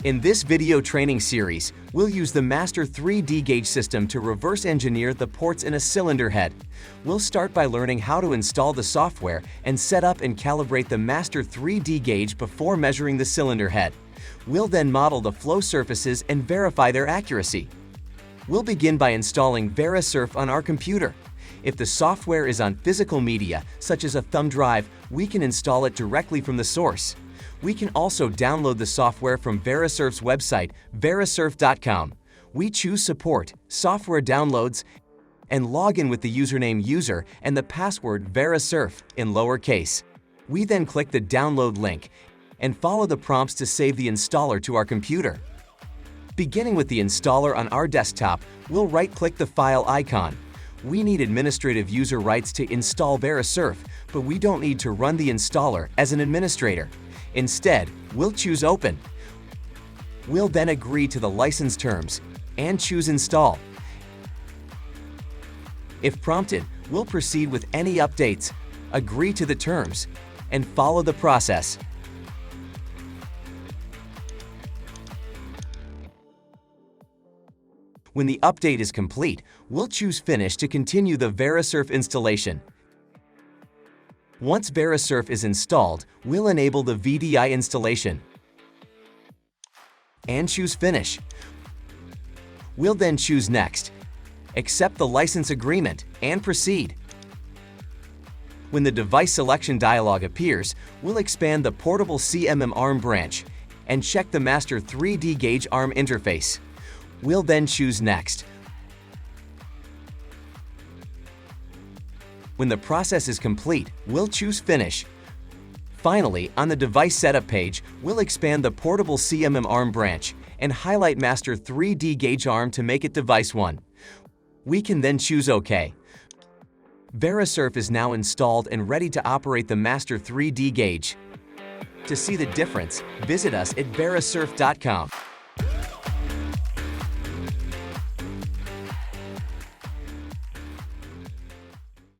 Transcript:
In this video training series, we'll use the Master3DGage system to reverse engineer the ports in a cylinder head. We'll start by learning how to install the software and set up and calibrate the Master3DGage before measuring the cylinder head. We'll then model the flow surfaces and verify their accuracy. We'll begin by installing Verisurf on our computer. If the software is on physical media, such as a thumb drive, we can install it directly from the source. We can also download the software from Verisurf's website, verisurf.com. We choose Support, Software Downloads, and log in with the username user and the password Verisurf in lowercase. We then click the download link and follow the prompts to save the installer to our computer. Beginning with the installer on our desktop, we'll right-click the file icon. We need administrative user rights to install Verisurf, but we don't need to run the installer as an administrator. Instead, we'll choose Open. We'll then agree to the license terms and choose Install. If prompted, we'll proceed with any updates, agree to the terms, and follow the process. When the update is complete, we'll choose Finish to continue the Verisurf installation. Once Verisurf is installed, we'll enable the VDI installation and choose Finish. We'll then choose Next, accept the license agreement, and proceed. When the device selection dialog appears, we'll expand the portable CMM arm branch and check the Master3DGage arm interface. We'll then choose Next. When the process is complete, we'll choose Finish. Finally, on the device setup page, we'll expand the portable CMM arm branch and highlight Master3DGage arm to make it device 1. We can then choose OK. Verisurf is now installed and ready to operate the Master3DGage. To see the difference, visit us at verisurf.com.